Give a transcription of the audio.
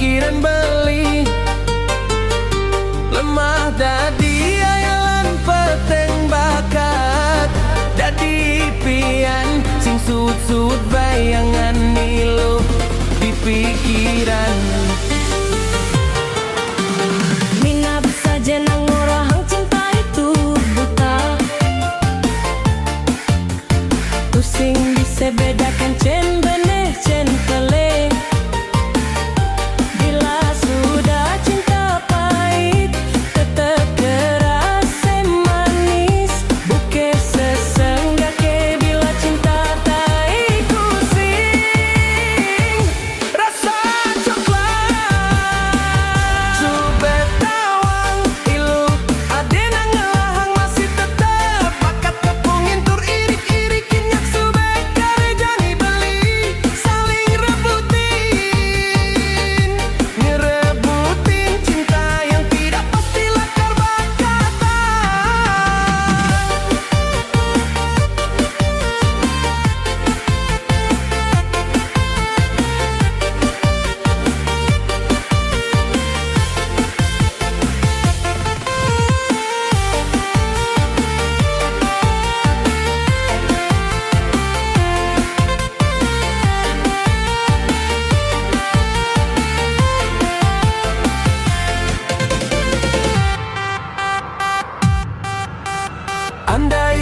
pikiran beli. Lemah dadi ayalan peteng bakat, dadi pian sing sud-sud bayangan nilu di pikiran. Mina bisa jenang orang cinta itu buta, pusing bisa bedakan cen benih cen kele. Bila sudah cinta pahit tetap kerasa manis, buke sesenggak ke bila cinta tak kusing. Rasa coklat subet tawang ilu adena ngelahang masih tetap bakat tepungin tur irik-irik kinyak subet karejani beli saling ngerebutin cinta yang tidak pasti lakar bakatan. Andai